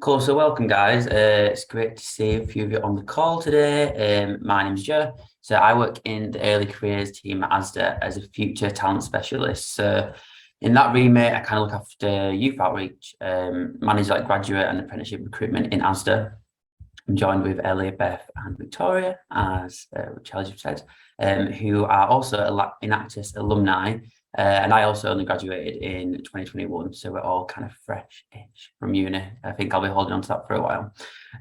Cool, so welcome guys. It's great to see a few of you on the call today. My name's Joe. So I work in the early careers team at ASDA as a future talent specialist. So in that remit, I kind of look after youth outreach, manage like graduate and apprenticeship recruitment in ASDA. I'm joined with Ellie, Beth, and Victoria, as Charles said, who are also Enactus alumni. And I also only graduated in 2021, so we're all kind of fresh-ish from uni. I think I'll be holding on to that for a while.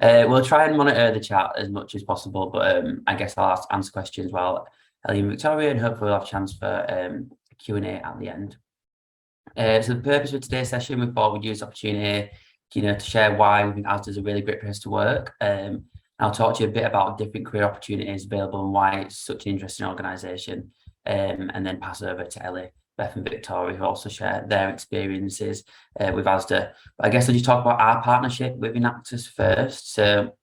We'll try and monitor the chat as much as possible, but I guess I'll answer questions while Ellie and Victoria, and hopefully we'll have a chance for a Q&A at the end. So the purpose of today's session, we thought we'd use the opportunity to share why we think ASDA is a really great place to work. I'll talk to you a bit about different career opportunities available and why it's such an interesting organisation, and then pass over to Ellie, Beth and Victoria, who also share their experiences with ASDA. But I guess I'll just talk about our partnership with Enactus first. So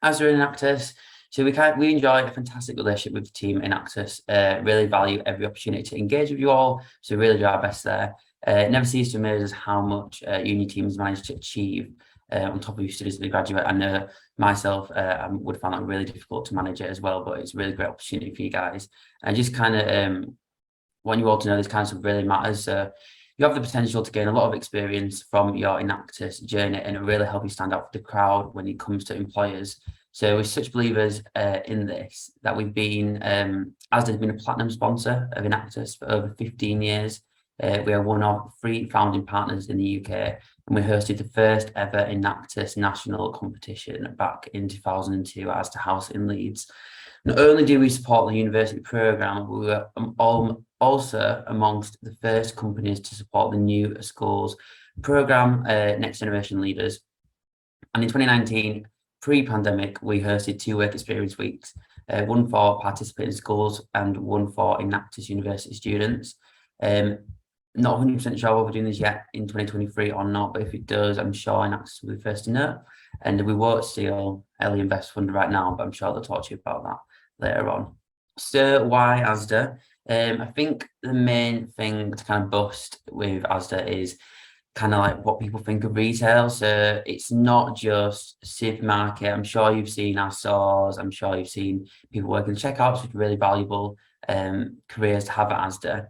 ASDA and Enactus, so we enjoy a fantastic relationship with the team in Enactus, really value every opportunity to engage with you all, so really do our best there. It never ceases to amaze us how much uni teams managed to achieve on top of your studies as a graduate. I know myself would find that really difficult to manage it as well, but it's a really great opportunity for you guys. And just kind of want you all to know this kind of stuff really matters. You have the potential to gain a lot of experience from your Enactus journey, and it really help you stand out for the crowd when it comes to employers. So we're such believers in this that we've been, ASDA's been a platinum sponsor of Enactus for over 15 years. We are one of 3 founding partners in the UK, and we hosted the first ever Enactus national competition back in 2002 at ASDA House in Leeds. Not only do we support the university programme, we were also amongst the first companies to support the new schools programme, Next Generation Leaders. And in 2019, pre-pandemic, we hosted 2 work experience weeks, one for participating schools and one for Enactus University students. Not 100% sure whether we're doing this yet in 2023 or not, but if it does, I'm sure Enactus will be the first to know. And we won't steal Ellie and Beth's fund right now, but I'm sure they'll talk to you about that later on. So why ASDA? I think the main thing to kind of bust with ASDA is kind of like what people think of retail. So it's not just supermarket. I'm sure you've seen our stores. I'm sure you've seen people working checkouts, which are really valuable careers to have at ASDA.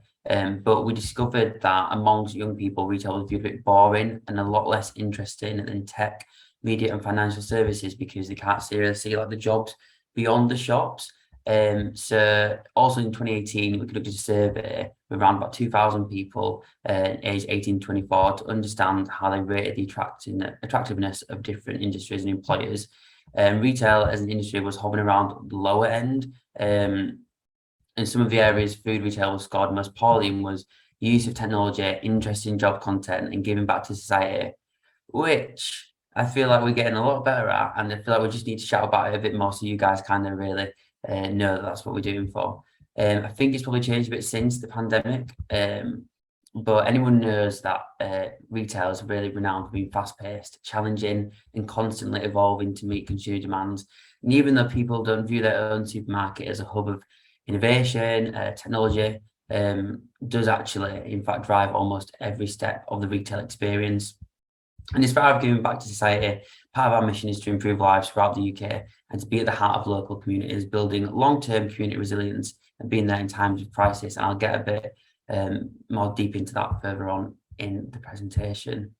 But we discovered that amongst young people, retail was a bit boring and a lot less interesting than tech, media and financial services, because they can't see like the jobs beyond the shops. So also in 2018, we conducted a survey with around about 2,000 people aged 18 to 24 to understand how they rated the attractiveness of different industries and employers. Retail as an industry was hovering around the lower end. In some of the areas, food retail was scored most poorly and was use of technology, interesting job content, and giving back to society, which I feel like we're getting a lot better at, and I feel like we just need to shout about it a bit more so you guys kind of really know that that's what we're doing for. I think it's probably changed a bit since the pandemic, but anyone knows that retail is really renowned for being fast-paced, challenging, and constantly evolving to meet consumer demands. And even though people don't view their own supermarket as a hub of innovation, technology does actually, in fact, drive almost every step of the retail experience. And as far as giving back to society, part of our mission is to improve lives throughout the UK and to be at the heart of local communities, building long-term community resilience and being there in times of crisis. And I'll get a bit more deep into that further on in the presentation.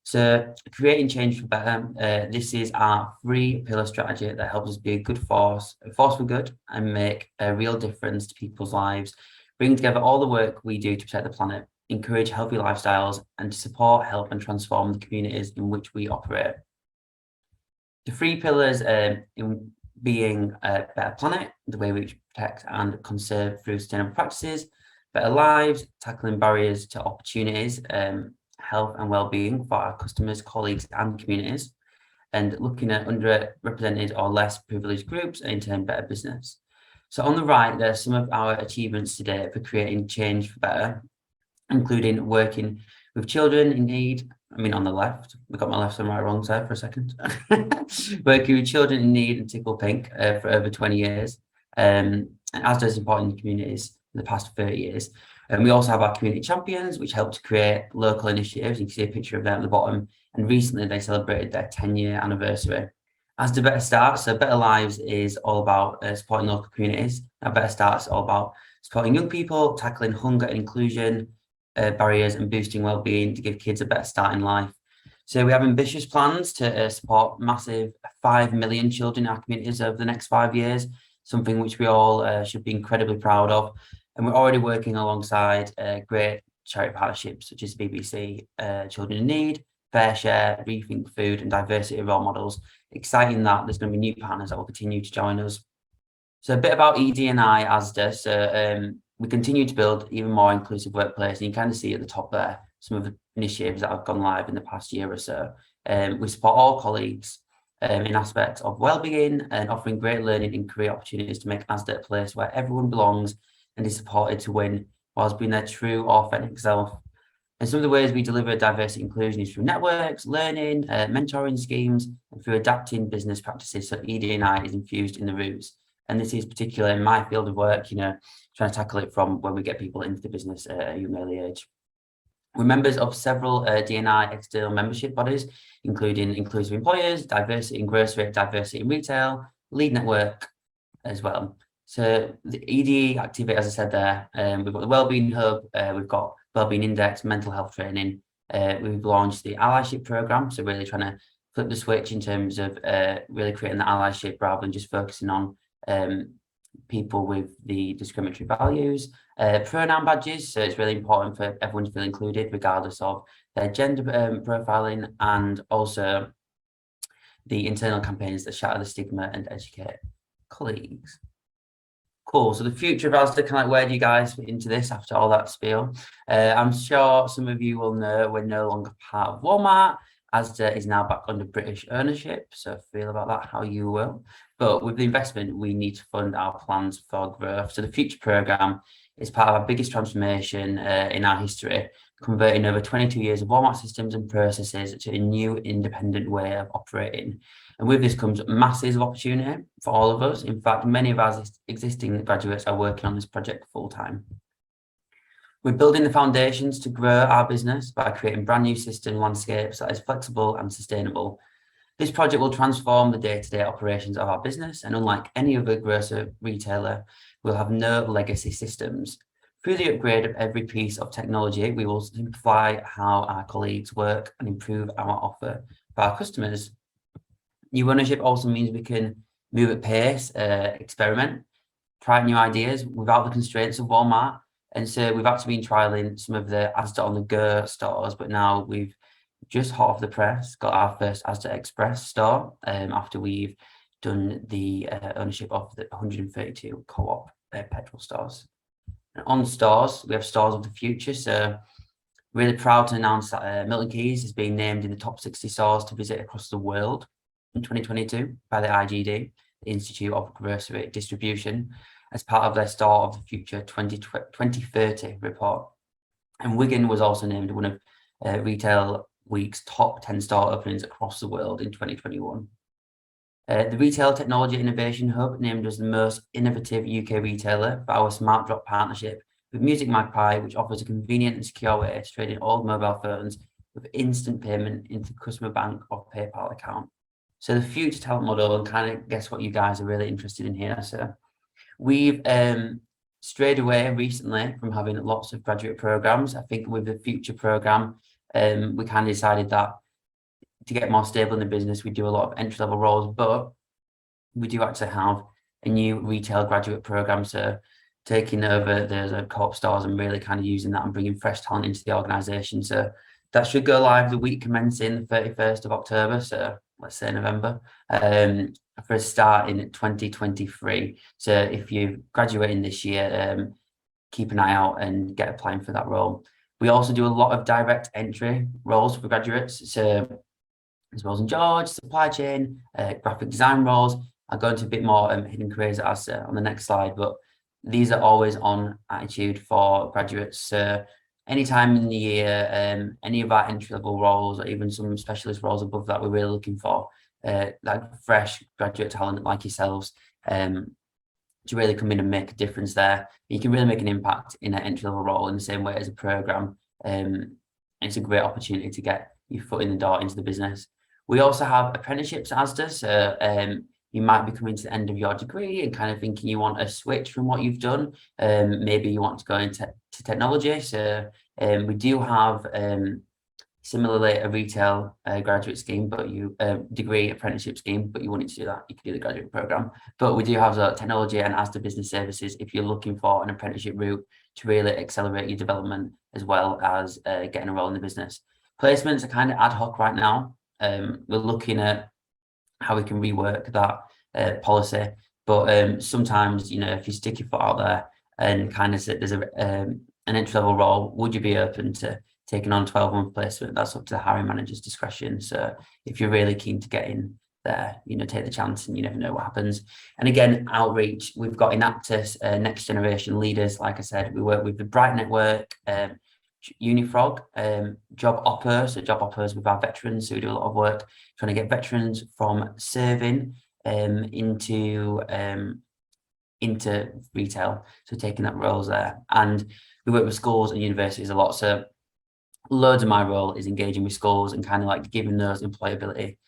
So creating change for better, this is our 3-pillar strategy that helps us be a good force, a force for good, and make a real difference to people's lives, bring together all the work we do to protect the planet, encourage healthy lifestyles, and to support, help and transform the communities in which we operate. The 3 pillars in being a better planet, the way we protect and conserve through sustainable practices, better lives, tackling barriers to opportunities, health and well-being for our customers, colleagues and communities, and looking at underrepresented or less privileged groups and in turn better business. So on the right, there are some of our achievements today for creating change for better, including working with children in need. I mean, on the left, we got my left and right wrong side for a second. Working with children in need and Tickle Pink for over 20 years, and as does important in communities in the past 30 years. And we also have our community champions, which help to create local initiatives. You can see a picture of them at the bottom and recently they celebrated their 10-year anniversary. ASDA Better Start, so Better Lives is all about supporting local communities. Now Better Start is all about supporting young people, tackling hunger and inclusion barriers, and boosting well-being to give kids a better start in life. So we have ambitious plans to support massive 5 million children in our communities over the next 5 years, something which we all should be incredibly proud of. And we're already working alongside great charity partnerships such as BBC Children in Need, Fair Share, Rethink Food, and Diversity Role Models. Exciting that there's going to be new partners that will continue to join us. So a bit about ED&I ASDA. So we continue to build even more inclusive workplace, and you kind of see at the top there some of the initiatives that have gone live in the past year or so. We support all colleagues in aspects of well-being and offering great learning and career opportunities to make ASDA a place where everyone belongs and is supported to win whilst being their true, authentic self. And some of the ways we deliver diversity inclusion is through networks, learning, mentoring schemes, and through adapting business practices. So ED&I is infused in the roots. And this is particularly in my field of work, trying to tackle it from when we get people into the business at a young early age. We're members of several D&I external membership bodies, including Inclusive Employers, Diversity in Grocery, Diversity in Retail, Lead Network as well. So the ED activity, as I said there, we've got the Wellbeing Hub, we've got Wellbeing Index, mental health training. We've launched the allyship program, so really trying to flip the switch in terms of really creating the allyship rather than just focusing on people with the discriminatory values. Pronoun badges, so it's really important for everyone to feel included regardless of their gender profiling, and also the internal campaigns that shatter the stigma and educate colleagues. Cool. So the future of ASDA, kind of like, where do you guys fit into this after all that spiel? I'm sure some of you will know we're no longer part of Walmart. ASDA is now back under British ownership, so feel about that how you will. But with the investment, we need to fund our plans for growth. So the future programme is part of our biggest transformation in our history, converting over 22 years of Walmart systems and processes to a new independent way of operating. And with this comes masses of opportunity for all of us. In fact, many of our existing graduates are working on this project full time. We're building the foundations to grow our business by creating brand new system landscapes that is flexible and sustainable. This project will transform the day-to-day operations of our business, and unlike any other grocer retailer, we'll have no legacy systems. Through the upgrade of every piece of technology, we will simplify how our colleagues work and improve our offer for our customers. New ownership also means we can move at pace, experiment, try new ideas without the constraints of Walmart. And so we've actually been trialing some of the ASDA on the go stores, but now we've just hot off the press got our first ASDA Express store after we've done the ownership of the 132 co-op petrol stores. And on stores, we have stores of the future. So really proud to announce that Milton Keynes is being named in the top 60 stores to visit across the world in 2022 by the IGD, the Institute of Grocery Distribution, as part of their Store of the Future 2030 report. And Wigan was also named one of Retail Week's top 10 store openings across the world in 2021. The Retail Technology Innovation Hub named us the most innovative UK retailer for our Smart Drop partnership with Music Magpie, which offers a convenient and secure way to trade in old mobile phones with instant payment into the customer bank or PayPal account. So the future talent model, and kind of guess what you guys are really interested in here. So we've strayed away recently from having lots of graduate programs. I think with the future program, we kind of decided that to get more stable in the business, we do a lot of entry-level roles, but we do actually have a new retail graduate program. So taking over the co-op stores and really kind of using that and bringing fresh talent into the organization. So that should go live the week commencing the 31st of October. So let's say November, for a start in 2023. So if you're graduating this year, keep an eye out and get applying for that role. We also do a lot of direct entry roles for graduates. So as well as in George, supply chain, graphic design roles. I'll go into a bit more hidden careers as on the next slide, but these are always on attitude for graduates. So anytime in the year, any of our entry-level roles or even some specialist roles above that, we're really looking for like fresh graduate talent like yourselves to really come in and make a difference there. You can really make an impact in an entry-level role in the same way as a program. It's a great opportunity to get your foot in the door into the business. We also have apprenticeships at ASDA, so you might be coming to the end of your degree and kind of thinking you want a switch from what you've done. Maybe you want to go into technology. So we do have similarly a retail graduate scheme, but you degree apprenticeship scheme, but you wanted to do that, you can do the graduate program. But we do have the technology and ASDA business services if you're looking for an apprenticeship route to really accelerate your development as well as getting a role in the business. Placements are kind of ad hoc right now. We're looking at how we can rework that policy, but sometimes, you know, if you stick your foot out there and kind of say there's an entry-level role, would you be open to taking on 12-month placement? That's up to the hiring manager's discretion. So if you're really keen to get in there, you know, take the chance, and you never know what happens. And again, outreach, we've got Enactus, next generation leaders. Like I said, we work with the Bright Network, Unifrog, job offers. So job offers with our veterans. So we do a lot of work trying to get veterans from serving into retail, so taking that roles there. And we work with schools and universities a lot. So loads of my role is engaging with schools and kind of like giving those employability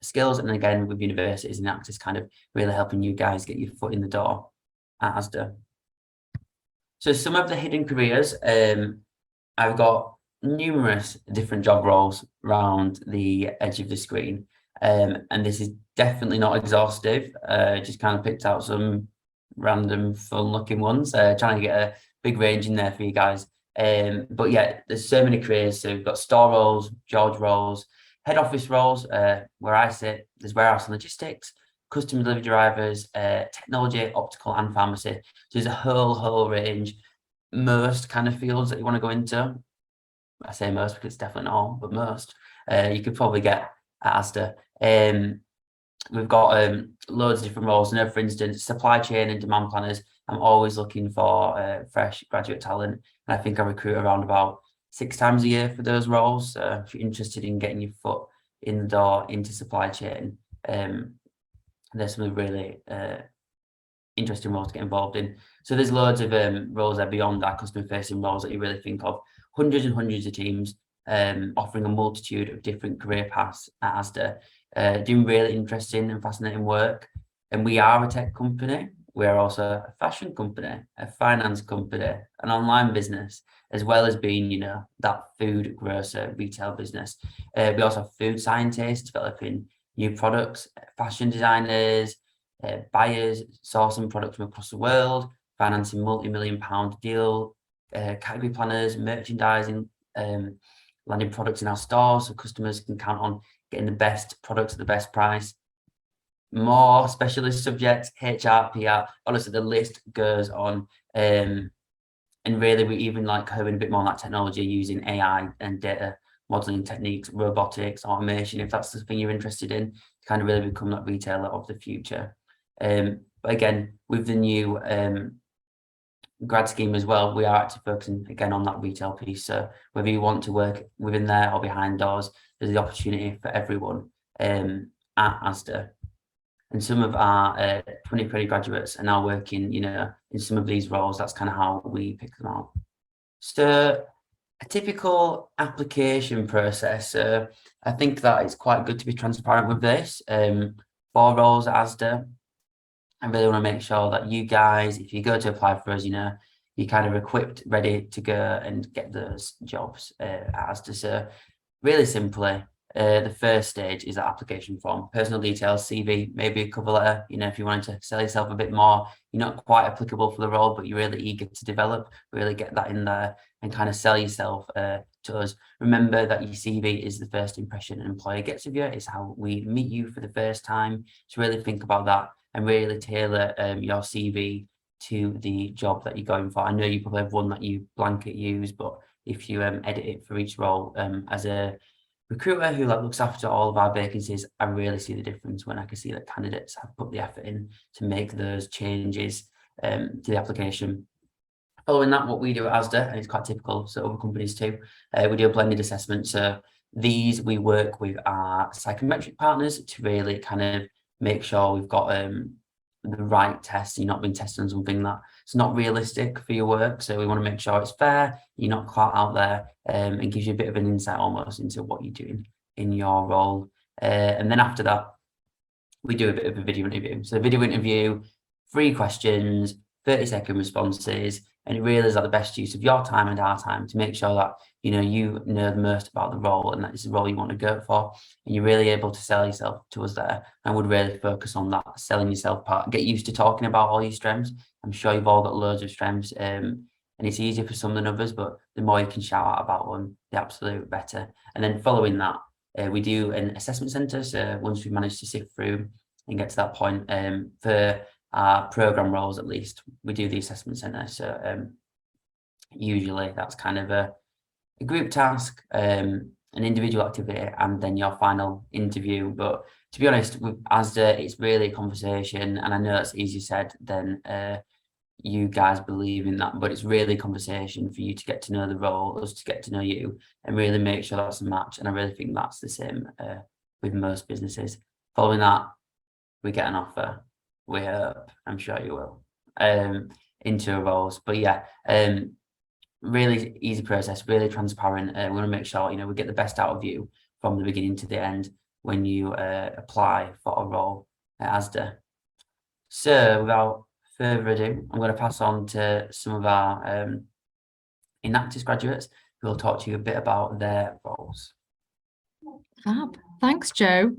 skills. And again, with universities and Enactus, kind of really helping you guys get your foot in the door at ASDA. So some of the hidden careers, I've got numerous different job roles around the edge of the screen. And this is definitely not exhaustive. Just kind of picked out some random fun looking ones, trying to get a big range in there for you guys. But yeah, there's so many careers. So we've got store roles, George roles, head office roles, where I sit. There's warehouse and logistics, customer delivery drivers, technology, optical, and pharmacy. So there's a whole range. Most kind of fields that you want to go into. I say most because it's definitely not all, but most you could probably get at ASDA. We've got loads of different roles. For instance, supply chain and demand planners. I'm always looking for fresh graduate talent, and I think I recruit around about 6 times a year for those roles. So if you're interested in getting your foot in the door into supply chain, there's some really interesting roles to get involved in. So there's loads of roles there beyond our customer facing roles that you really think of. Hundreds and hundreds of teams offering a multitude of different career paths at ASDA, doing really interesting and fascinating work. And we are a tech company. We're also a fashion company, a finance company, an online business, as well as being, you know, that food grocer retail business. We also have food scientists developing new products, fashion designers, buyers sourcing products from across the world, financing multi-million-pound deal, category planners, merchandising, landing products in our stores so customers can count on getting the best products at the best price. More specialist subjects, HR, PR, honestly, the list goes on. And really, we even like covering a bit more on that technology using AI and data modeling techniques, robotics, automation, if that's the thing you're interested in, to kind of really become that retailer of the future. But again, with the new grad scheme as well, we are actually focusing again on that retail piece. So whether you want to work within there or behind doors, there's the opportunity for everyone at ASDA. And some of our 2020 graduates are now working, you know, in some of these roles. That's kind of how we pick them out. So a typical application process. I think that it's quite good to be transparent with this. 4 roles at ASDA. I really want to make sure that you guys, if you go to apply for us, you know, you're kind of equipped, ready to go and get those jobs at ASDA. So really simply, the first stage is the application form, personal details, CV, maybe a cover letter. You know, if you wanted to sell yourself a bit more, you're not quite applicable for the role, but you're really eager to develop, really get that in there and kind of sell yourself to us. Remember that your CV is the first impression an employer gets of you. It's how we meet you for the first time. So really think about that and really tailor your CV to the job that you're going for. I know you probably have one that you blanket use, but if you edit it for each role, as a recruiter who looks after all of our vacancies, I really see the difference when I can see that candidates have put the effort in to make those changes to the application. Following that, what we do at ASDA, and it's quite typical, so other companies too, we do a blended assessment. So these, we work with our psychometric partners to really kind of make sure we've got the right test. You're not being tested on something that's not realistic for your work. So we want to make sure it's fair, you're not caught out there, and gives you a bit of an insight almost into what you're doing in your role. And then after that, we do a bit of a video interview. So video interview, 3 questions, 30-second responses, and it really is like the best use of your time and our time to make sure that you know the most about the role and that it's the role you want to go for, and you're really able to sell yourself to us there. And would really focus on that selling yourself part. Get used to talking about all your strengths. I'm sure you've all got loads of strengths, and it's easier for some than others, but the more you can shout out about one, the absolute better. And then following that, we do an assessment centre. So once we've managed to sift through and get to that point, for our programme roles at least, we do the assessment centre. So usually that's kind of a group task, an individual activity, and then your final interview. But to be honest, with ASDA, it's really a conversation, and I know it's easier said than you guys believe in that, but it's really a conversation for you to get to know the role, us to get to know you, and really make sure that's a match. And I really think that's the same with most businesses. Following that, we get an offer. We hope, I'm sure you will, into a roles. But yeah, really easy process, really transparent. We want to make sure we get the best out of you from the beginning to the end when you apply for a role at ASDA. So without further ado, I'm going to pass on to some of our Enactus graduates who will talk to you a bit about their roles. Fab. Thanks, Joe.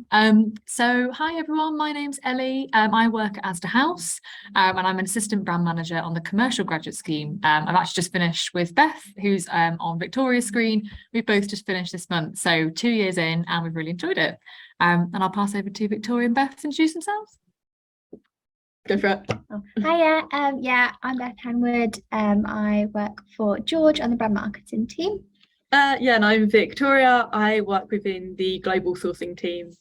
So hi everyone, my name's Ellie. I work at ASDA House, and I'm an assistant brand manager on the commercial graduate scheme. I've actually just finished with Beth, who's on Victoria's screen. We've both just finished this month, so 2 years in, and we've really enjoyed it. And I'll pass over to Victoria and Beth to introduce themselves. Go for it. Oh, hiya. Yeah, I'm Beth Henwood. I work for George on the brand marketing team. Yeah, and I'm Victoria. I work within the global sourcing team.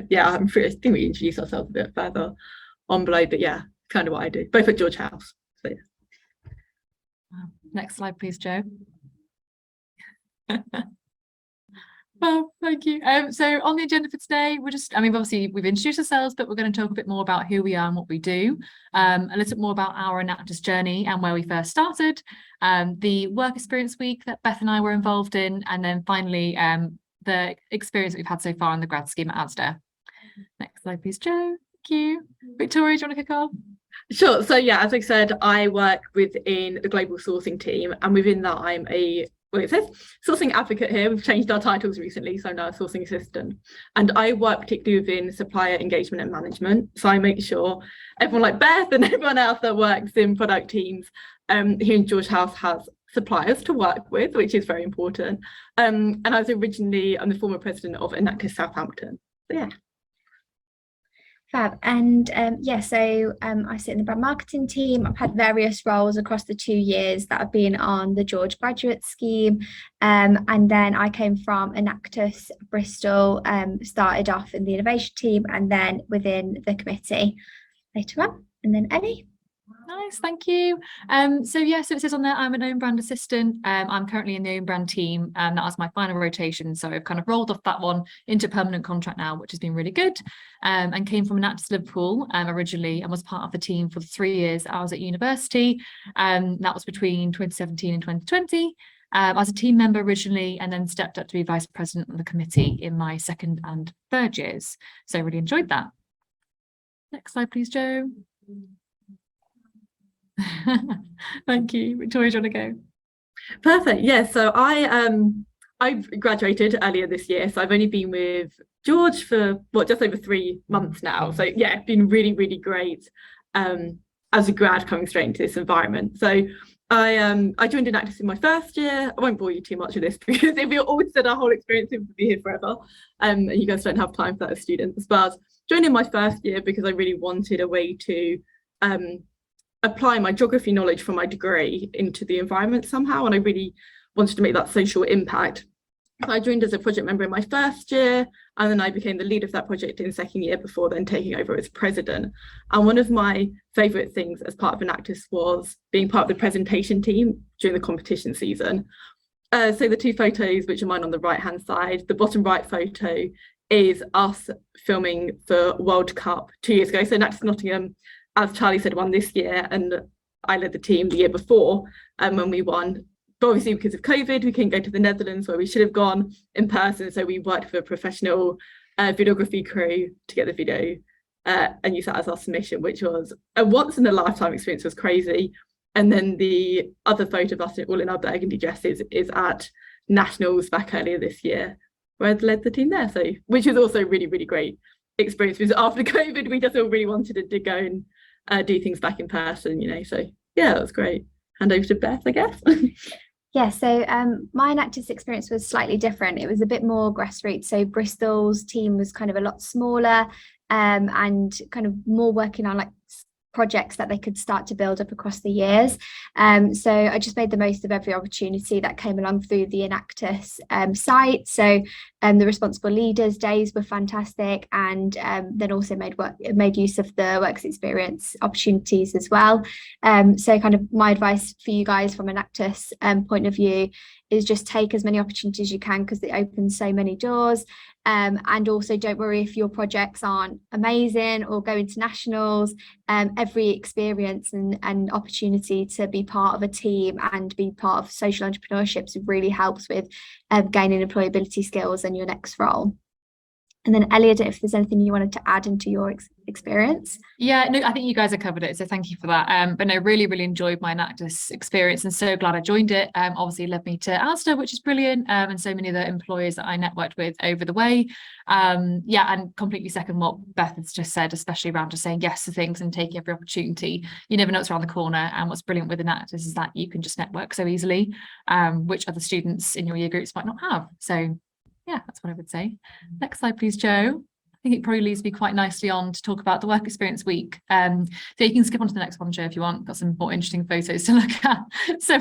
Yeah, I think we introduce ourselves a bit further on below, but yeah, kind of what I do, both at George House. So, yeah. Next slide, please, Joe. Well, thank you. So on the agenda for today, obviously we've introduced ourselves, but we're going to talk a bit more about who we are and what we do, a little bit more about our Enactus journey and where we first started, the work experience week that Beth and I were involved in, and then finally the experience that we've had so far in the grad scheme at ASDA. Next slide, please, Joe. Thank you. Victoria, do you want to kick off? Sure. So yeah, as I said, I work within the global sourcing team, and within that I'm it says sourcing advocate here. We've changed our titles recently, so I'm now a sourcing assistant. And I work particularly within supplier engagement and management. So I make sure everyone like Beth and everyone else that works in product teams here in George House has suppliers to work with, which is very important. And I'm the former president of Enactus Southampton. So yeah. Fab. And so I sit in the brand marketing team. I've had various roles across the 2 years that I've been on the George graduate scheme, and then I came from Enactus Bristol, started off in the innovation team and then within the committee later on. And then Ellie. Nice, thank you. So it says on there I'm an own brand assistant. I'm currently in the own brand team, and that was my final rotation, so I've kind of rolled off that one into permanent contract now, which has been really good. And came from Enactus Liverpool originally, and was part of the team for the 3 years I was at university. That was between 2017 and 2020. I was a team member originally, and then stepped up to be vice president of the committee in my 2nd and 3rd years, so I really enjoyed that. Next slide, please, Joe. Thank you. Victoria, do you want to go? Perfect. Yeah, so I graduated earlier this year, so I've only been with George for just over 3 months now. So yeah, it's been really, really great as a grad coming straight into this environment. So I joined Enactus in my 1st year. I won't bore you too much with this because if we all said our whole experience, it would be here forever, and you guys don't have time for that as students. But joined in my 1st year because I really wanted a way to apply my geography knowledge from my degree into the environment somehow, and I really wanted to make that social impact. So I joined as a project member in my 1st year, and then I became the lead of that project in 2nd year before then taking over as president. And one of my favourite things as part of Enactus was being part of the presentation team during the competition season. So the 2 photos, which are mine on the right hand side, the bottom right photo is us filming for World Cup 2 years ago. So Enactus Nottingham as Charlie said, won this year, and I led the team the year before when we won. But obviously, because of COVID, we couldn't go to the Netherlands where we should have gone in person. So we worked with a professional videography crew to get the video and use that as our submission, which was a once in a lifetime experience. Was crazy. And then the other photo of us all in our burgundy dresses is at Nationals back earlier this year, where I led the team there. So, which is also really, really great experience, because after COVID, we just all really wanted to go and do things back in person, you know. So yeah, that was great. Hand over to Beth, I guess. Yeah, so my Enactus experience was slightly different. It was a bit more grassroots. So Bristol's team was kind of a lot smaller and kind of more working on like projects that they could start to build up across the years. So I just made the most of every opportunity that came along through the Enactus site. So the responsible leaders days were fantastic, and then also made use of the works experience opportunities as well. So kind of my advice for you guys from Enactus point of view is just take as many opportunities as you can, because it opens so many doors. And also don't worry if your projects aren't amazing or go into nationals. Every experience and opportunity to be part of a team and be part of social entrepreneurship really helps with gaining employability skills in your next role. And then Ellie, if there's anything you wanted to add into your experience. Yeah, no, I think you guys have covered it, so thank you for that. But no, really enjoyed my Enactus experience, and so glad I joined it. Obviously led me to ASDA, which is brilliant, and so many other employers that I networked with over the way. Yeah, and completely second what Beth has just said, especially around just saying yes to things and taking every opportunity. You never know what's around the corner, and what's brilliant with Enactus is that you can just network so easily, which other students in your year groups might not have. So yeah, that's what I would say. Next slide, please, Joe. I think it probably leads me quite nicely on to talk about the work experience week. So you can skip on to the next one, Joe, if you want. Got some more interesting photos to look at. So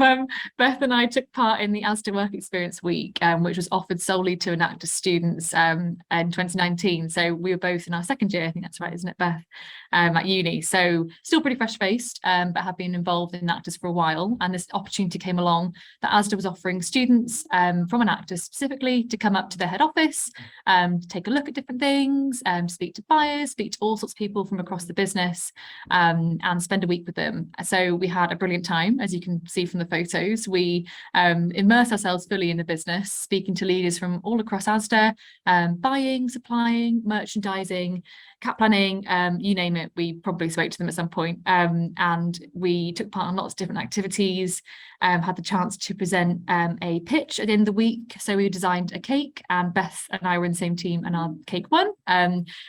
Beth and I took part in the ASDA work experience week, which was offered solely to Enactus students in 2019. So we were both in our second year, I think that's right, isn't it, Beth, at uni. So still pretty fresh-faced, but have been involved in Enactus for a while. And this opportunity came along that ASDA was offering students from Enactus specifically to come up to their head office, to take a look at different things, speak to buyers, speak to all sorts of people from across the business, and spend a week with them. So we had a brilliant time, as you can see from the photos. We immersed ourselves fully in the business, speaking to leaders from all across ASDA, buying, supplying, merchandising, cap planning, you name it, we probably spoke to them at some point. And we took part in lots of different activities, had the chance to present a pitch at the end of the week. So we designed a cake, and Beth and I were in the same team, and our cake won.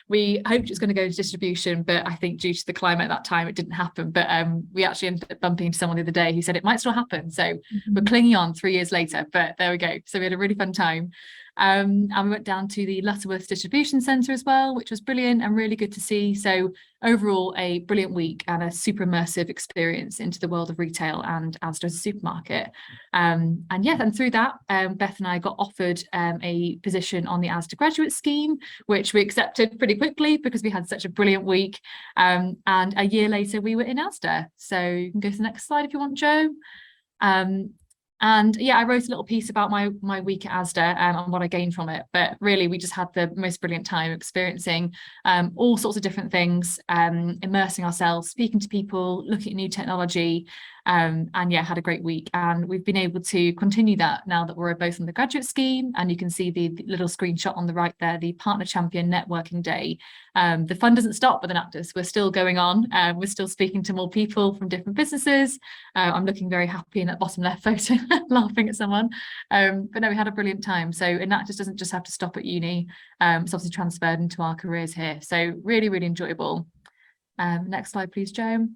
We hoped it was going to go to distribution, but I think due to the climate at that time, it didn't happen. But we actually ended up bumping into someone the other day who said it might still happen. So we're clinging on 3 years later, but there we go. So we had a really fun time. And we went down to the Lutterworth distribution centre as well, which was brilliant and really good to see. So overall, a brilliant week and a super immersive experience into the world of retail and ASDA as a supermarket. And yeah, and through that, Beth and I got offered a position on the ASDA graduate scheme, which we accepted pretty quickly because we had such a brilliant week. And a year later, we were in ASDA. So you can go to the next slide if you want, Joe. And yeah, I wrote a little piece about my week at ASDA and what I gained from it. But really, we just had the most brilliant time experiencing all sorts of different things, immersing ourselves, speaking to people, looking at new technology. And yeah, had a great week. And we've been able to continue that now that we're both on the graduate scheme. And you can see the little screenshot on the right there, the Partner Champion Networking Day. The fun doesn't stop with Enactus. We're still going on. We're still speaking to more people from different businesses. I'm looking very happy in that bottom left photo, laughing at someone. But no, we had a brilliant time. So Enactus doesn't just have to stop at uni. It's obviously transferred into our careers here. So really, really enjoyable. Next slide, please, Joe.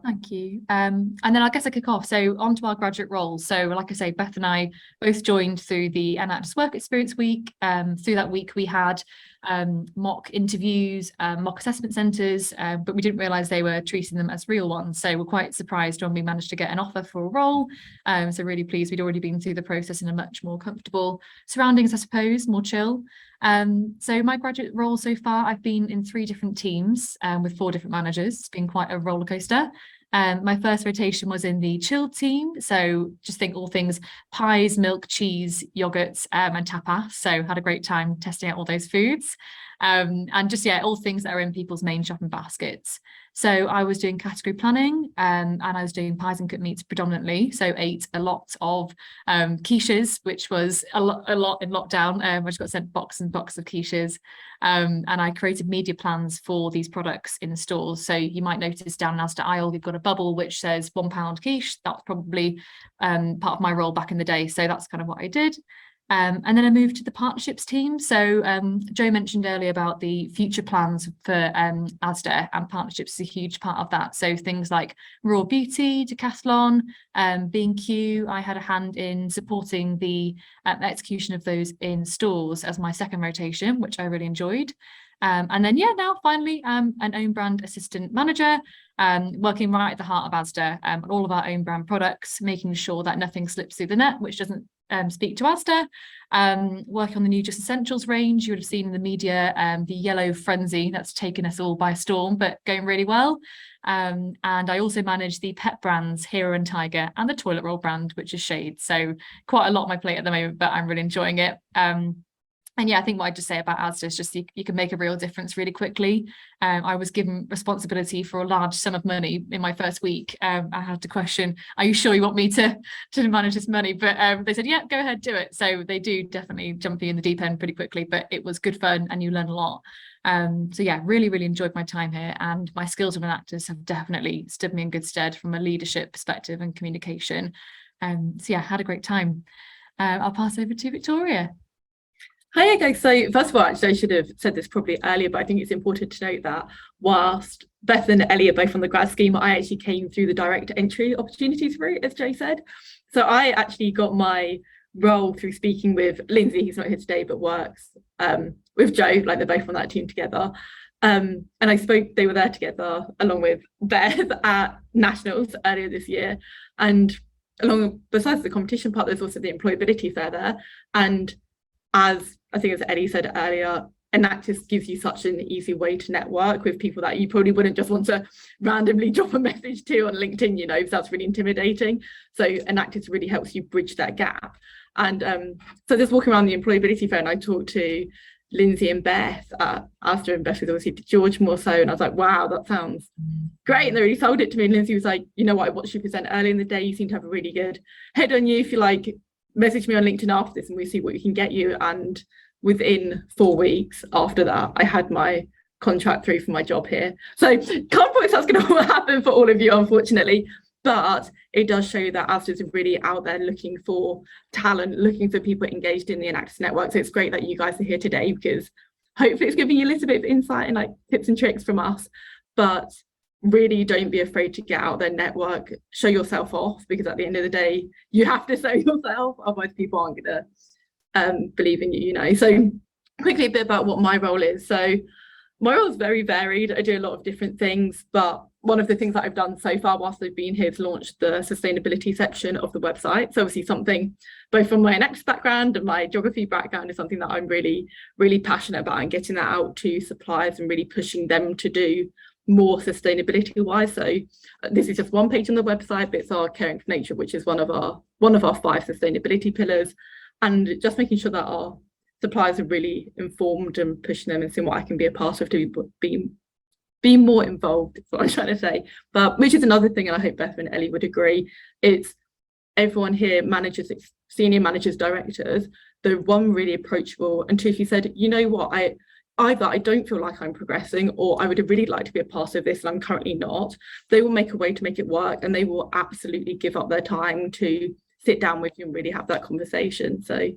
Thank you. And then I guess I kick off. So on to our graduate roles. So like I say, Beth and I both joined through the Enactus Work Experience Week. Through that week, we had mock interviews, mock assessment centres, but we didn't realise they were treating them as real ones. So we're quite surprised when we managed to get an offer for a role. So really pleased we'd already been through the process in a much more comfortable surroundings, I suppose, more chill. So my graduate role so far, I've been in 3 different teams with 4 different managers. It's been quite a roller coaster. My first rotation was in the chilled team. So just think all things pies, milk, cheese, yogurts, and tapas. So had a great time testing out all those foods. and just, yeah, all things that are in people's main shopping baskets. So I was doing category planning, and I was doing pies and cooked meats predominantly. So ate a lot of quiches, which was a lot in lockdown. I just got sent box and box of quiches, and I created media plans for these products in the stores. So you might notice down in ASDA aisle, we've got a bubble which says £1 quiche. That's probably part of my role back in the day. So that's kind of what I did. And then I moved to the partnerships team. So Joe mentioned earlier about the future plans for ASDA, and partnerships is a huge part of that. So things like Raw Beauty, Decathlon, B&Q, I had a hand in supporting the execution of those in stores as my second rotation, which I really enjoyed. And then, yeah, now finally an own brand assistant manager, working right at the heart of ASDA, all of our own brand products, making sure that nothing slips through the net, which doesn't speak to ASDA. Working on the new Just Essentials range. You would have seen in the media the yellow frenzy that's taken us all by storm, but going really well. And I also manage the pet brands Hero and Tiger, and the toilet roll brand, which is Shade. So quite a lot on my plate at the moment, but I'm really enjoying it. And yeah, I think what I just say about ASDA is just you can make a real difference really quickly. I was given responsibility for a large sum of money in my first week. I had to question, are you sure you want me to manage this money? But they said, yeah, go ahead, do it. So they do definitely jump you in the deep end pretty quickly, but it was good fun and you learn a lot. So yeah, really, really enjoyed my time here, and my skills of Enactus have definitely stood me in good stead from a leadership perspective and communication. So yeah, had a great time. I'll pass over to Victoria. Hi guys, so first of all, actually I should have said this probably earlier, but I think it's important to note that whilst Beth and Ellie are both on the grad scheme, I actually came through the direct entry opportunities route, as Jay said. So I actually got my role through speaking with Lindsay, who's not here today, but works with Joe, like they're both on that team together. And they were there together along with Beth at Nationals earlier this year. And besides the competition part, there's also the employability fair there. And as I think as Eddie said earlier, Enactus gives you such an easy way to network with people that you probably wouldn't just want to randomly drop a message to on LinkedIn, you know, if that's really intimidating. So Enactus really helps you bridge that gap. And so just walking around the employability fair, and I talked to Lindsay and Beth at ASDA, and Beth was obviously to George more so, and I was like, wow, that sounds great. And they really sold it to me. And Lindsay was like, you know what, I watched you present earlier in the day, you seem to have a really good head on you. If you like, message me on LinkedIn after this and we see what we can get you. And within 4 weeks after that, I had my contract through for my job here. So can't promise that's going to happen for all of you, unfortunately, but it does show that ASDA is really out there looking for talent, looking for people engaged in the Enactus network. So it's great that you guys are here today, because hopefully it's giving you a little bit of insight and like tips and tricks from us. But really don't be afraid to get out there, network, show yourself off, because at the end of the day, you have to sell yourself, otherwise people aren't gonna believe in you, you know. So quickly a bit about what my role is. So my role is very varied. I do a lot of different things, but one of the things that I've done so far whilst I've been here is launched the sustainability section of the website. So obviously something both from my Enactus background and my geography background is something that I'm really, really passionate about, and getting that out to suppliers and really pushing them to do more sustainability wise. So this is just one page on the website, but it's our caring for nature, which is one of our 5 sustainability pillars, and just making sure that our suppliers are really informed and pushing them and seeing what I can be a part of to be more involved, is what I'm trying to say. But which is another thing, and I hope Beth and Ellie would agree, it's everyone here, managers, senior managers, directors, they're one, really approachable, and two, if you said, you know what, either I don't feel like I'm progressing, or I would really like to be a part of this and I'm currently not, they will make a way to make it work, and they will absolutely give up their time to sit down with you and really have that conversation. So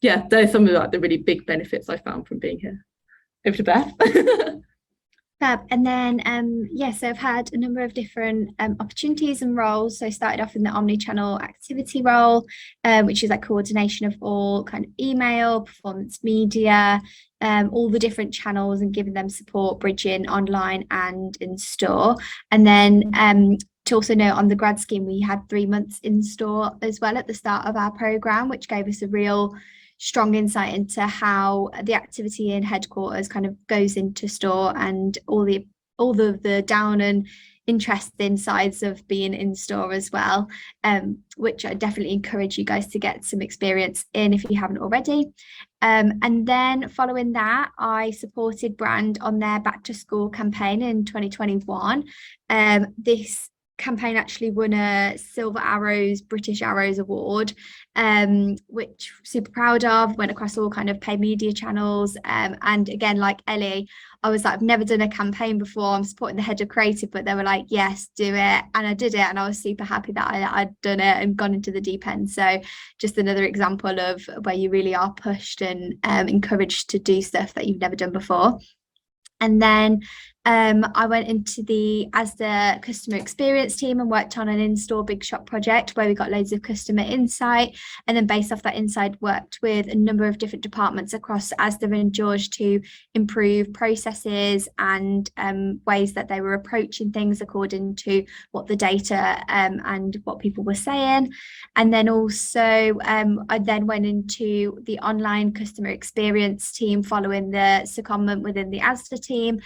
yeah, there's some of like the really big benefits I found from being here. Over to Beth. Fab. And then so I've had a number of different opportunities and roles. So I started off in the omni-channel activity role, which is like coordination of all kind of email, performance media, all the different channels, and giving them support bridging online and in store. And then to also note, on the grad scheme, we had 3 months in store as well at the start of our programme, which gave us a real strong insight into how the activity in headquarters kind of goes into store, and all the down and interesting sides of being in store as well, which I definitely encourage you guys to get some experience in if you haven't already. And then following that, I supported Brand on their back to school campaign in 2021. This campaign actually won a Silver Arrows British Arrows Award, which I'm super proud of. Went across all kind of paid media channels, and again, like Ellie, I was like, I've never done a campaign before. I'm supporting the head of creative, but they were like, yes, do it, and I did it, and I was super happy that I'd done it and gone into the deep end. So just another example of where you really are pushed and encouraged to do stuff that you've never done before. And then I went into the ASDA customer experience team and worked on an in-store big shop project where we got loads of customer insight, and then based off that insight worked with a number of different departments across ASDA and George to improve processes and ways that they were approaching things according to what the data and what people were saying. And then also I then went into the online customer experience team following the secondment within the ASDA team,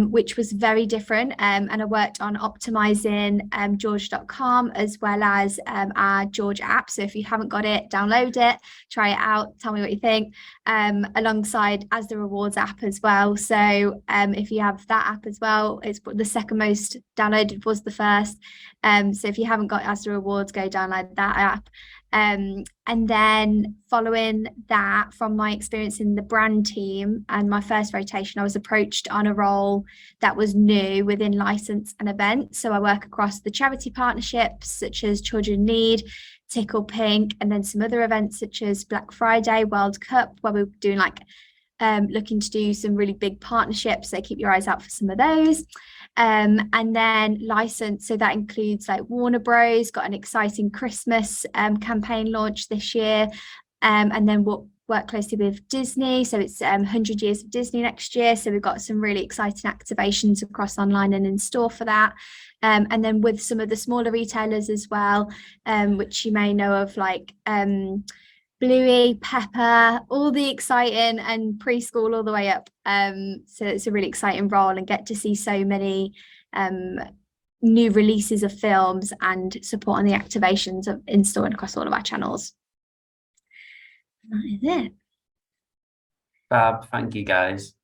which was very different, and I worked on optimizing George.com as well as our George app. So if you haven't got it, download it, try it out, tell me what you think, alongside ASDA Rewards app as well. So if you have that app as well, it's the second most downloaded, was the first. So if you haven't got ASDA Rewards, go download that app. And then following that, from my experience in the brand team and my first rotation, I was approached on a role that was new within license and events. So I work across the charity partnerships such as Children in Need, Tickle Pink, and then some other events such as Black Friday, World Cup, where we're doing like looking to do some really big partnerships. So keep your eyes out for some of those. And then license, so that includes like Warner Bros, got an exciting Christmas campaign launch this year, and then we'll work closely with Disney, so it's 100 years of Disney next year, so we've got some really exciting activations across online and in store for that. And then with some of the smaller retailers as well, which you may know of, like Bluey, Pepper, all the exciting, and preschool all the way up. So it's a really exciting role, and get to see so many new releases of films and support on the activations of in store and across all of our channels. And that is it. Fab, thank you guys.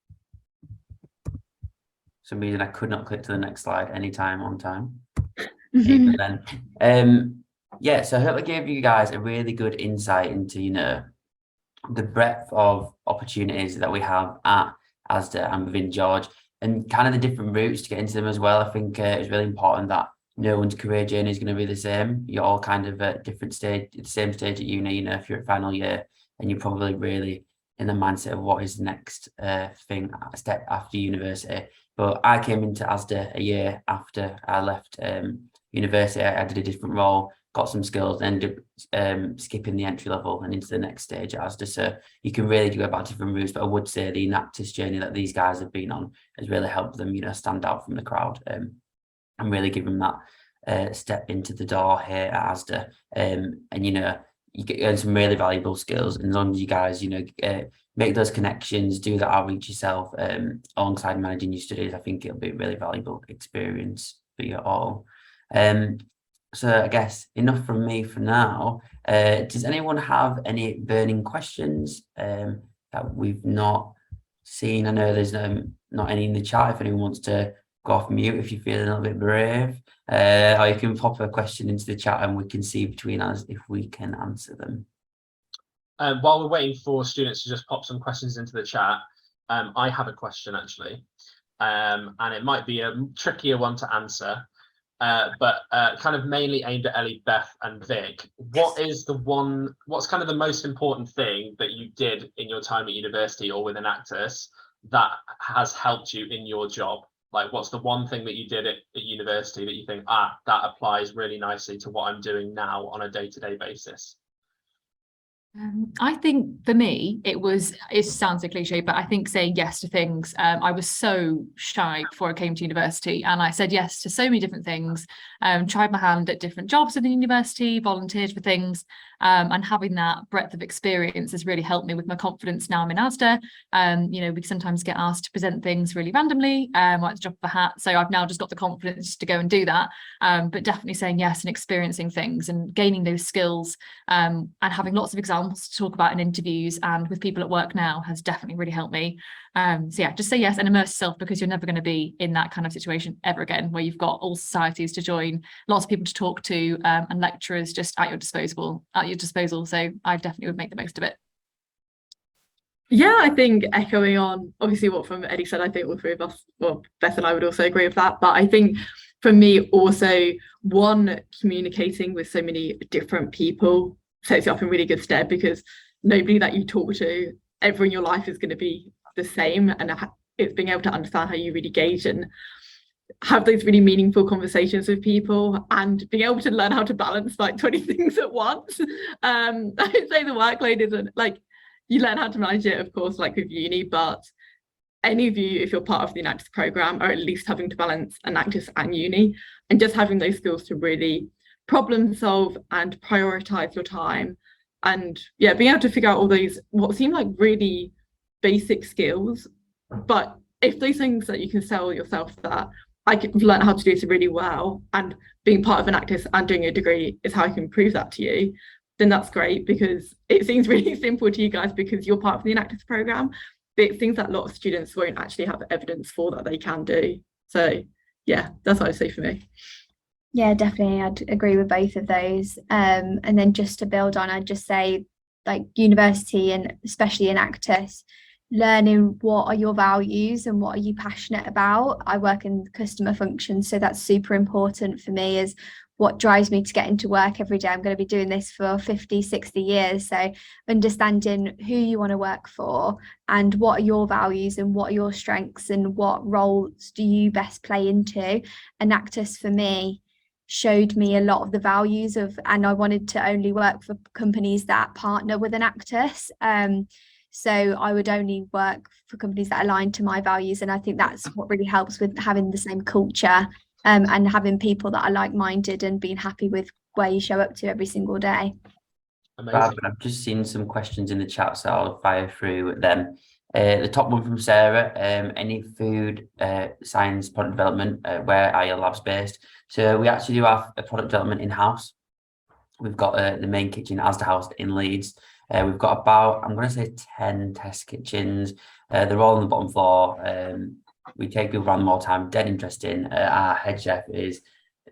For some reason I could not click to the next slide anytime on time. Even then. Yeah, so I hope I gave you guys a really good insight into, you know, the breadth of opportunities that we have at ASDA and within George, and kind of the different routes to get into them as well. I think it's really important that no one's career journey is going to be the same. You're all kind of at different stage, at the same stage at uni. You know, if you're at final year and you're probably really in the mindset of what is the next step after university. But I came into ASDA a year after I left university. I did a different role, got some skills, ended up skipping the entry level and into the next stage at ASDA. So you can really go about different routes, but I would say the Enactus journey that these guys have been on has really helped them, you know, stand out from the crowd and really give them that step into the door here at ASDA. And, you know, you earn some really valuable skills, and as long as you guys, you know, make those connections, do that outreach yourself alongside managing your studies, I think it'll be a really valuable experience for you all. So I guess enough from me for now. Does anyone have any burning questions that we've not seen? I know there's not any in the chat. If anyone wants to go off mute, if you're feeling a little bit brave, or you can pop a question into the chat and we can see between us if we can answer them. While we're waiting for students to just pop some questions into the chat, I have a question actually, and it might be a trickier one to answer. But kind of mainly aimed at Ellie, Beth and Vic. What's kind of the most important thing that you did in your time at university or with Enactus that has helped you in your job? Like, what's the one thing that you did at university that you think, that applies really nicely to what I'm doing now on a day-to-day basis? I think for me, it sounds a cliche, but I think saying yes to things. I was so shy before I came to university, and I said yes to so many different things, tried my hand at different jobs within university, volunteered for things, and having that breadth of experience has really helped me with my confidence now I'm in ASDA. You know, we sometimes get asked to present things really randomly, like the drop of a hat, so I've now just got the confidence to go and do that, but definitely saying yes and experiencing things and gaining those skills, and having lots of examples to talk about in interviews and with people at work now has definitely really helped me. So yeah, just say yes and immerse yourself, because you're never going to be in that kind of situation ever again, where you've got all societies to join, lots of people to talk to, and lecturers just at your disposal. So I definitely would make the most of it. Yeah, I think echoing on obviously what from Eddie said, I think all three of us, well, Beth and I would also agree with that. But I think for me also, one, communicating with so many different people sets you up in really good stead, because nobody that you talk to ever in your life is going to be the same, and it's being able to understand how you really gauge and have those really meaningful conversations with people, and being able to learn how to balance like 20 things at once. I'd say the workload isn't like, you learn how to manage it, of course, like with uni, but any of you, if you're part of the Enactus program, are at least having to balance Enactus and uni, and just having those skills to really problem solve and prioritize your time. And yeah, being able to figure out all those what seem like really basic skills, but if those things that you can sell yourself that I've learned how to do this really well, and being part of Enactus and doing a degree is how I can prove that to you, then that's great, because it seems really simple to you guys because you're part of the Enactus program, but it's things that a lot of students won't actually have evidence for that they can do. So yeah, that's what I'd say for me. Yeah, definitely. I'd agree with both of those. And then just to build on, I'd just say, like, university and especially Enactus, learning what are your values and what are you passionate about. I work in customer functions, so that's super important for me, is what drives me to get into work every day. I'm going to be doing this for 50, 60 years. So understanding who you want to work for and what are your values and what are your strengths and what roles do you best play into. Enactus for me showed me a lot of the values of, and I wanted to only work for companies that partner with Enactus. So I would only work for companies that align to my values. And I think that's what really helps with having the same culture, and having people that are like-minded and being happy with where you show up to every single day. Amazing. I've just seen some questions in the chat, so I'll fire through them. The top one from Sarah, any food science product development, where are your labs based? So we actually do have a product development in-house. We've got the main kitchen, ASDA House in Leeds. We've got about, I'm going to say 10 test kitchens. They're all on the bottom floor. We take people around them all the time, dead interesting. Our head chef is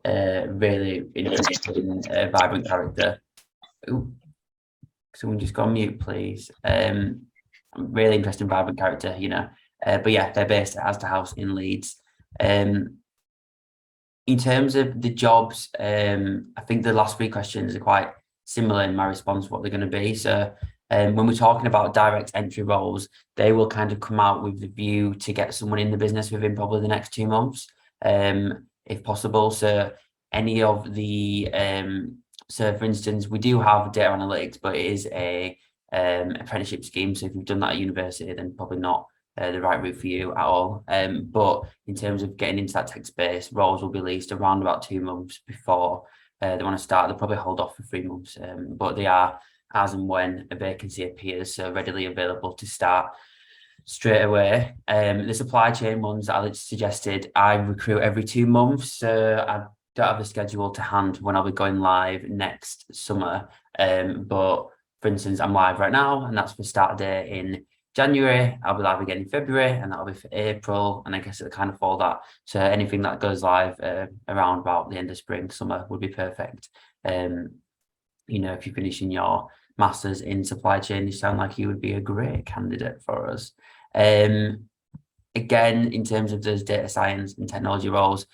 really interesting, vibrant character. Ooh, someone just go on mute, please. Really interesting, vibrant character, you know. But yeah, they're based at ASDA House in Leeds. In terms of the jobs, I think the last three questions are quite similar in my response to what they're going to be. So when we're talking about direct entry roles, they will kind of come out with the view to get someone in the business within probably the next 2 months, if possible. So any of the, so for instance, we do have data analytics, but it is a apprenticeship scheme. So if you've done that at university, then probably not the right route for you at all. But in terms of getting into that tech space, roles will be released around about 2 months before they want to start. They'll probably hold off for 3 months, but they are as and when a vacancy appears, so readily available to start straight away. The supply chain ones that Alex suggested, I recruit every 2 months, so I don't have a schedule to hand when I'll be going live next summer. But for instance, I'm live right now, and that's for start date in January. I'll be live again in February, and that'll be for April, and I guess it'll kind of follow that. So anything that goes live around about the end of spring, summer would be perfect. You know, if you're finishing your masters in supply chain, you sound like you would be a great candidate for us. Again, in terms of those data science and technology roles,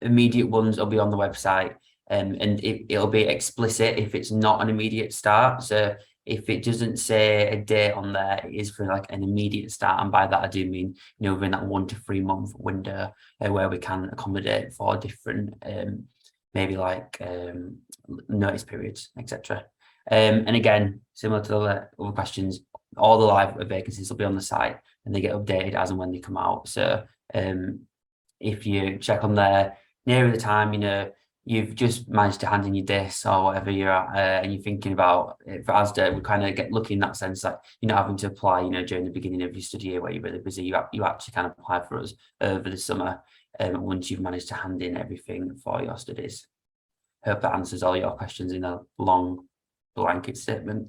immediate ones will be on the website, and it'll be explicit if it's not an immediate start. So if it doesn't say a date on there, it is for like an immediate start, and by that I do mean, you know, within that 1 to 3 month window, where we can accommodate for different maybe like notice periods, etc. And again, similar to the other questions, all the live vacancies will be on the site and they get updated as and when they come out. So if you check on there nearer the time, you know, you've just managed to hand in your dis or whatever you're at, and you're thinking about it, for ASDA, we kind of get lucky in that sense, like you're not having to apply, during the beginning of your study year where you're really busy. You actually kind of apply for us over the summer, once you've managed to hand in everything for your studies. Hope that answers all your questions in a long blanket statement.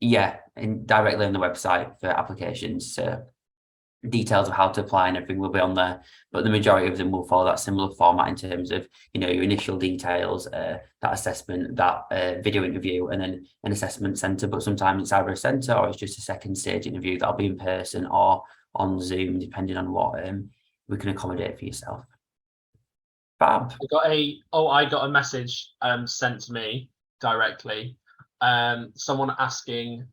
Yeah, and directly on the website for applications, so details of how to apply and everything will be on there, but the majority of them will follow that similar format in terms of your initial details, that assessment, that video interview, and then an assessment centre. But sometimes it's either a centre or it's just a second stage interview that'll be in person or on Zoom, depending on what we can accommodate for yourself. Fab. I got a message sent to me directly. Someone asking,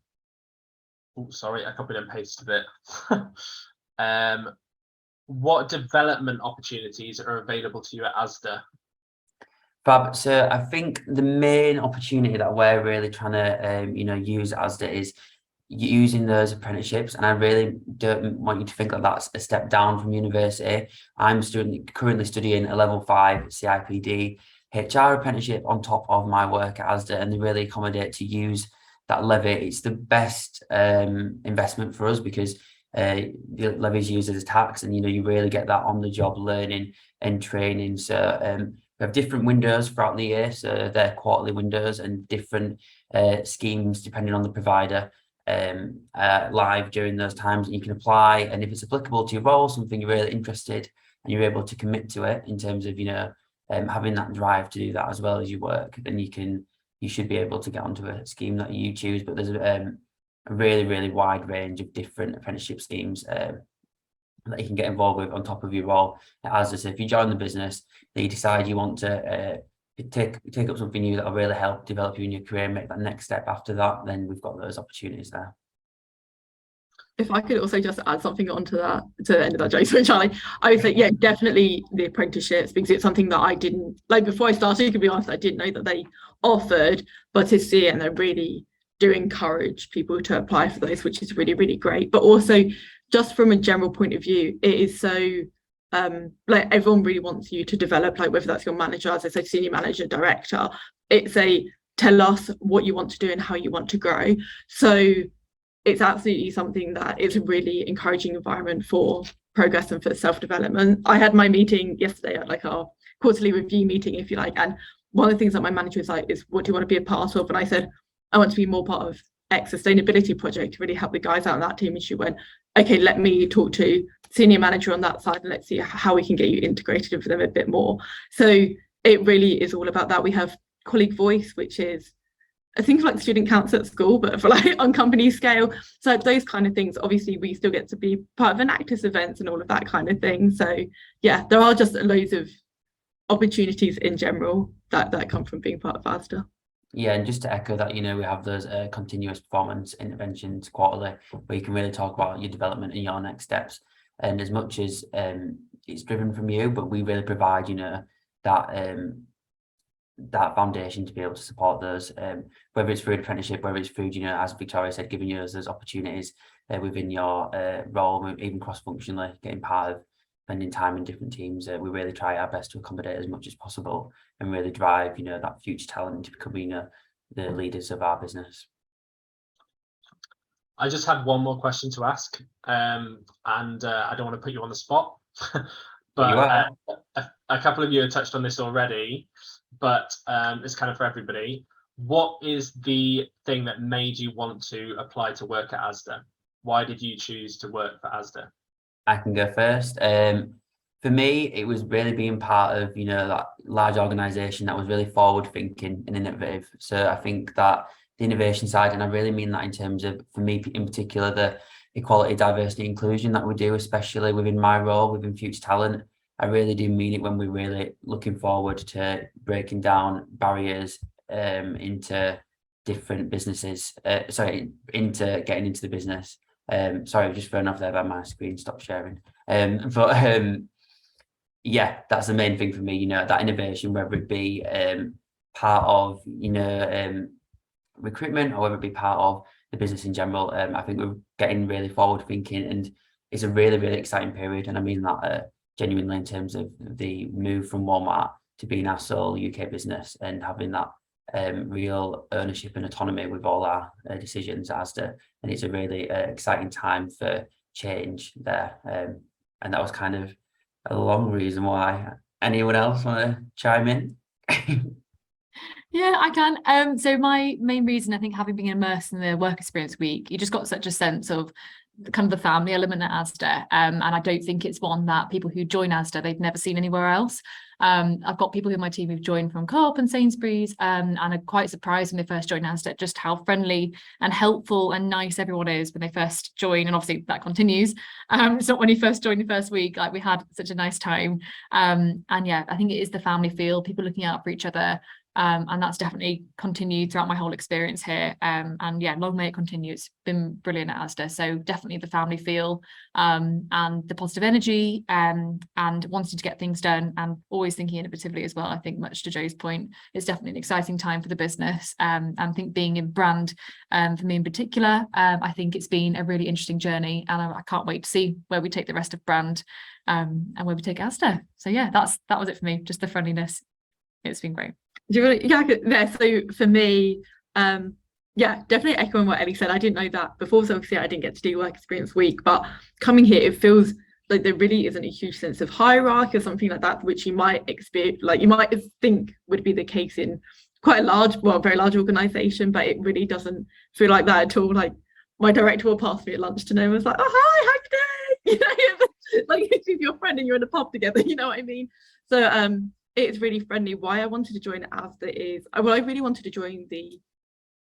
oh sorry, I copied and pasted it. What development opportunities are available to you at ASDA? Fab. So I think the main opportunity that we're really trying to use at ASDA is using those apprenticeships, and I really don't want you to think that that's a step down from university. I'm currently studying a level 5 CIPD HR apprenticeship on top of my work at ASDA, and they really accommodate to use that levy. It's the best investment for us because the levy is used as a tax, and you really get that on the job learning and training. So we have different windows throughout the year, so they're quarterly windows, and different schemes depending on the provider live during those times, and you can apply, and if it's applicable to your role, something you're really interested and you're able to commit to it in terms of having that drive to do that as well as your work, then you should be able to get onto a scheme that you choose. But there's a really wide range of different apprenticeship schemes that you can get involved with on top of your role. As I said, if you join the business, that you decide you want to take up something new that will really help develop you in your career and make that next step after that, then we've got those opportunities there. If I could also just add something onto that, to the end of that joke, so Charlie, I would say, yeah, definitely the apprenticeships, because it's something that I didn't, like before I started, to be honest, I didn't know that they offered, but to see it, and they really do encourage people to apply for those, which is really great. But also, just from a general point of view, it is so, like everyone really wants you to develop, like whether that's your manager, as I said, senior manager, director, it's a tell us what you want to do and how you want to grow. So it's absolutely something that is a really encouraging environment for progress and for self-development. I had my meeting yesterday at like our quarterly review meeting, if you like, and one of the things that my manager was like is, what do you want to be a part of? And I said, I want to be more part of X sustainability project to really help the guys out on that team. And she went, okay, let me talk to senior manager on that side and let's see how we can get you integrated with them a bit more. So it really is all about that. We have colleague voice, which is things like student council at school, but for like on company scale. So those kind of things, obviously we still get to be part of Enactus events and all of that kind of thing. So yeah, there are just loads of opportunities in general that come from being part of ASDA. Yeah, and just to echo that, we have those continuous performance interventions quarterly where you can really talk about your development and your next steps. And as much as it's driven from you, but we really provide, that foundation to be able to support those, whether it's through an apprenticeship, whether it's through, as Victoria said, giving you those opportunities within your role, even cross-functionally, getting part of spending time in different teams. We really try our best to accommodate as much as possible and really drive, that future talent to becoming the leaders of our business. I just had one more question to ask, and I don't want to put you on the spot, but a couple of you have touched on this already, but it's kind of for everybody. What is the thing that made you want to apply to work at ASDA? Why did you choose to work for ASDA? I can go first. For me, it was really being part of, that large organisation that was really forward thinking and innovative. So I think that the innovation side, and I really mean that in terms of, for me in particular, the equality, diversity, inclusion that we do, especially within my role within Future Talent. I really do mean it when we're really looking forward to breaking down barriers into different businesses, into getting into the business. Sorry, I've just thrown off there by my screen, stop sharing. Yeah, that's the main thing for me, that innovation, whether it be part of, recruitment or whether it be part of the business in general. I think we're getting really forward thinking, and it's a really exciting period, and I mean that genuinely in terms of the move from Walmart to being our sole UK business and having that real ownership and autonomy with all our decisions at ASDA. And it's a really exciting time for change there. And that was kind of a long reason why. Anyone else want to chime in? Yeah, I can. So my main reason, I think, having been immersed in the work experience week, you just got such a sense of kind of the family element at ASDA. And I don't think it's one that people who join ASDA, they've never seen anywhere else. I've got people in my team who've joined from Co-op and Sainsbury's, and are quite surprised when they first join ASDA just how friendly and helpful and nice everyone is when they first join. And obviously that continues. It's not when you first join the first week, like we had such a nice time. And yeah, I think it is the family feel, people looking out for each other. And that's definitely continued throughout my whole experience here. And yeah, long may it continue. It's been brilliant at ASDA. So definitely the family feel, and the positive energy, and wanting to get things done, and always thinking innovatively as well. I think, much to Joe's point, it's definitely an exciting time for the business. And I think being in brand, for me in particular, I think it's been a really interesting journey, and I can't wait to see where we take the rest of brand, and where we take ASDA. So yeah, that was it for me. Just the friendliness. It's been great. Do you want to, yeah, so for me, yeah, definitely echoing what Ellie said. I didn't know that before, so obviously I didn't get to do work experience week, but coming here, it feels like there really isn't a huge sense of hierarchy or something like that, which you might experience, like you might think would be the case in quite a large, well, very large organization, but it really doesn't feel like that at all. Like my director will pass me at lunch to know, was like, oh, hi, happy day, you know, like it's with your friend and you're in a pub together, you know what I mean? So it's really friendly. Why I wanted to join ASDA is, well, I really wanted to join the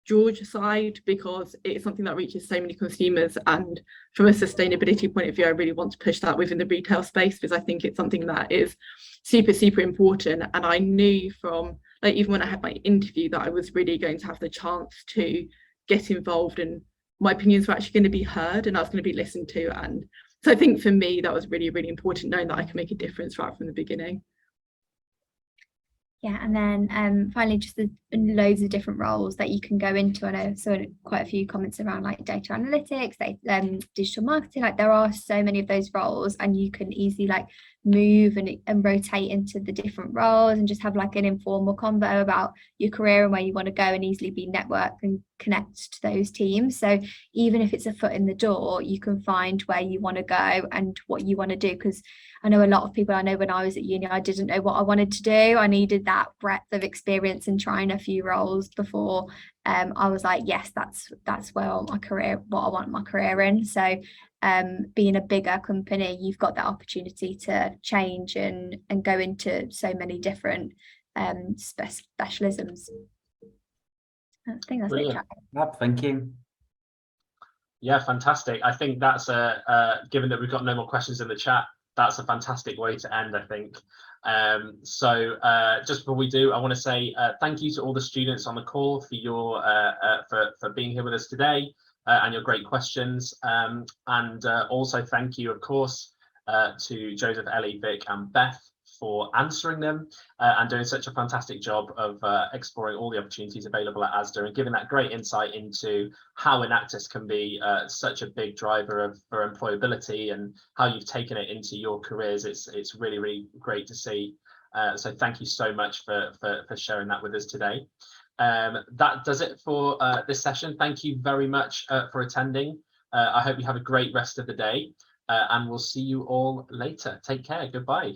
George side because it's something that reaches so many consumers, and from a sustainability point of view, I really want to push that within the retail space because I think it's something that is super important. And I knew from, like, even when I had my interview, that I was really going to have the chance to get involved and my opinions were actually going to be heard and I was going to be listened to. And so I think for me that was really important, knowing that I can make a difference right from the beginning. Yeah, and then finally, just the loads of different roles that you can go into. I know so quite a few comments around like data analytics, digital marketing. Like there are so many of those roles, and you can easily like move and rotate into the different roles and just have like an informal convo about your career and where you want to go, and easily be networked and connect to those teams. So even if it's a foot in the door, you can find where you want to go and what you want to do. Because I know a lot of people, I know when I was at uni, I didn't know what I wanted to do. I needed that breadth of experience and trying a few roles before I was like, yes, that's where I want my career in. So being a bigger company, you've got that opportunity to change and go into so many different specialisms. I think that's it. Thank you. Yeah, fantastic. I think that's given that we've got no more questions in the chat, that's a fantastic way to end, I think. So just before we do, I want to say thank you to all the students on the call for your for being here with us today and your great questions. And also thank you, of course, to Joseph, Ellie, Vic, and Beth for answering them and doing such a fantastic job of exploring all the opportunities available at ASDA and giving that great insight into how Enactus can be such a big driver for employability and how you've taken it into your careers. It's really great to see. So thank you so much for sharing that with us today. That does it for this session. Thank you very much for attending. I hope you have a great rest of the day and we'll see you all later. Take care. Goodbye.